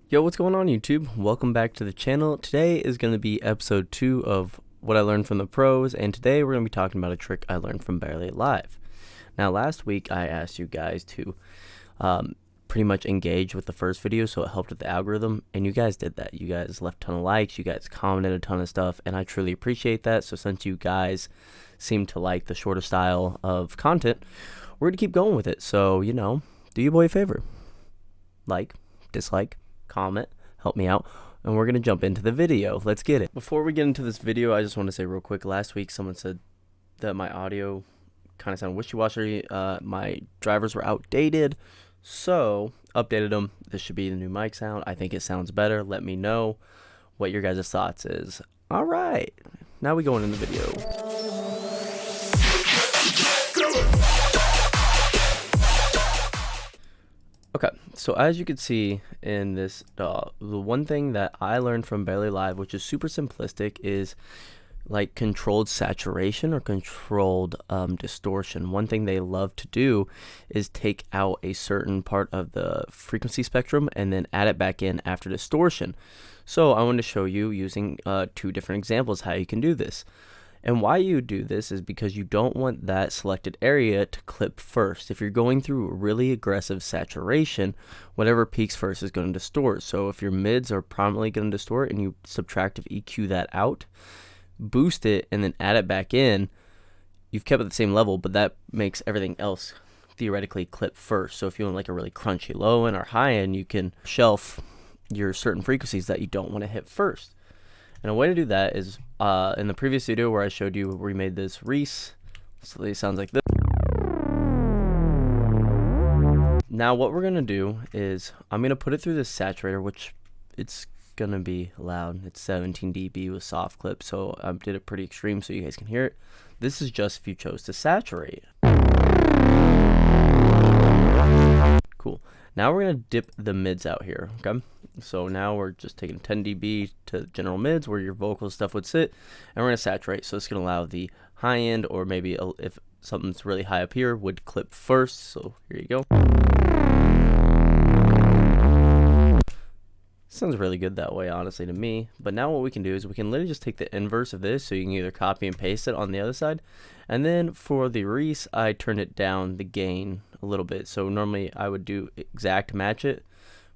Yo, what's going on YouTube? Welcome back to the channel. Today is going to be episode 2 of what I learned from the pros, and today we're going to be talking about a trick I learned from Barely Live. Now, last week I asked you guys to pretty much engage with the first video, so it helped with the algorithm, and you guys did that. You guys left a ton of likes, you guys commented a ton of stuff, and I truly appreciate that. So since you guys seem to like the shorter style of content, we're going to keep going with it. So, you know, do your boy a favor. Like, dislike, comment, help me out, and we're gonna jump into the video. Let's get it. Before we get into this video, I just want to say real quick, last week someone said that my audio kind of sounded wishy-washy. My drivers were outdated, so updated them. This should be the new mic sound. I think it sounds better. Let me know what your guys' thoughts is. All right, now we go into the video. Okay, so as you can see in this, the one thing that I learned from Barely Live, which is super simplistic, is like controlled saturation or controlled distortion. One thing they love to do is take out a certain part of the frequency spectrum and then add it back in after distortion. So I want to show you using 2 different examples how you can do this. And why you do this is because you don't want that selected area to clip first. If you're going through really aggressive saturation, whatever peaks first is going to distort. So if your mids are prominently going to distort and you subtractive EQ that out, boost it, and then add it back in, you've kept it at the same level, but that makes everything else theoretically clip first. So if you want like a really crunchy low end or high end, you can shelf your certain frequencies that you don't want to hit first. And a way to do that is in the previous video where I showed you we made this Reese, so it sounds like this. Now what we're gonna do is I'm gonna put it through this saturator, which it's gonna be loud. It's 17 dB with soft clip, so I did it pretty extreme so you guys can hear it. This is just if you chose to saturate. Cool. Now we're gonna dip the mids out here, okay? So now we're just taking 10 dB to general mids where your vocal stuff would sit, and we're gonna saturate. So it's gonna allow the high end, or maybe if something's really high up here, would clip first. So here you go. Sounds really good that way, honestly, to me. But now what we can do is we can literally just take the inverse of this, so you can either copy and paste it on the other side. And then for the Reese, I turned it down the gain a little bit. So normally I would do exact match it,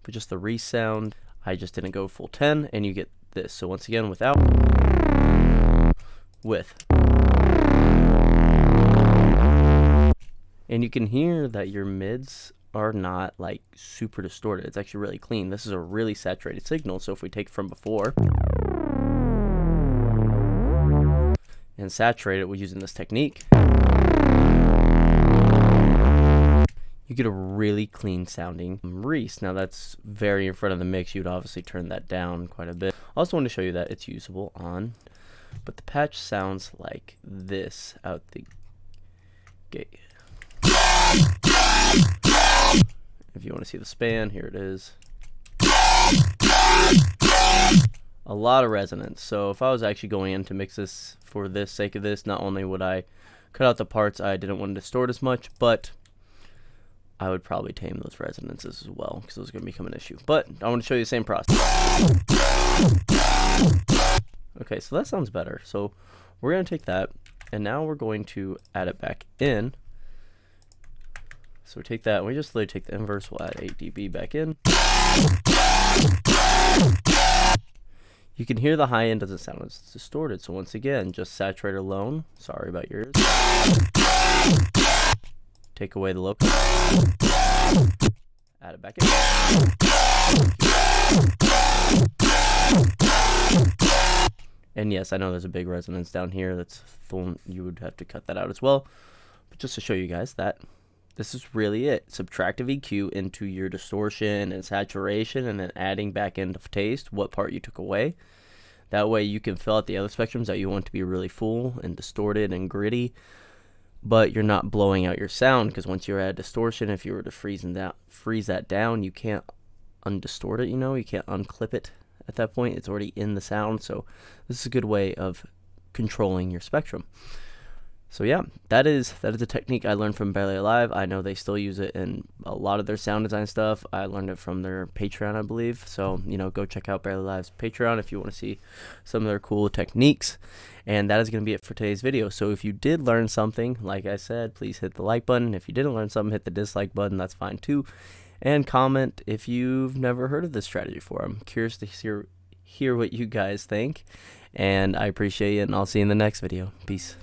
but just the Reese sound, I just didn't go full 10, and you get this. So once again, without, with. And you can hear that your mids are not like super distorted. It's actually really clean. This is a really saturated signal. So if we take from before and saturate it with using this technique, you get a really clean sounding Reese. Now that's very in front of the mix. You'd obviously turn that down quite a bit. I also want to show you that it's usable on, but the patch sounds like this out the gate. If you want to see the span, here it is. A lot of resonance. So if I was actually going in to mix this for the sake of this, not only would I cut out the parts I didn't want to distort as much, but I would probably tame those resonances as well, because those are going to become an issue. But I want to show you the same process. Okay, so that sounds better. So we're going to take that, and now we're going to add it back in. So we take that, and we just literally take the inverse. We'll add 8 dB back in. You can hear the high end doesn't sound as distorted. So once again, just saturate alone. Sorry about yours. Take away the low. Add it back in. And yes, I know there's a big resonance down here. That's full. You would have to cut that out as well. But just to show you guys that this is really it. Subtractive EQ into your distortion and saturation, and then adding back into taste what part you took away. That way you can fill out the other spectrums that you want to be really full and distorted and gritty, but you're not blowing out your sound, because once you add distortion, if you were to freeze that down, you can't undistort it, you know, you can't unclip it at that point. It's already in the sound. So this is a good way of controlling your spectrum. So yeah, that is a technique I learned from Barely Alive. I know they still use it in a lot of their sound design stuff. I learned it from their Patreon, I believe. So, go check out Barely Alive's Patreon if you want to see some of their cool techniques. And that is going to be it for today's video. So if you did learn something, like I said, please hit the like button. If you didn't learn something, hit the dislike button. That's fine too. And comment if you've never heard of this strategy before. I'm curious to hear what you guys think. And I appreciate it, and I'll see you in the next video. Peace.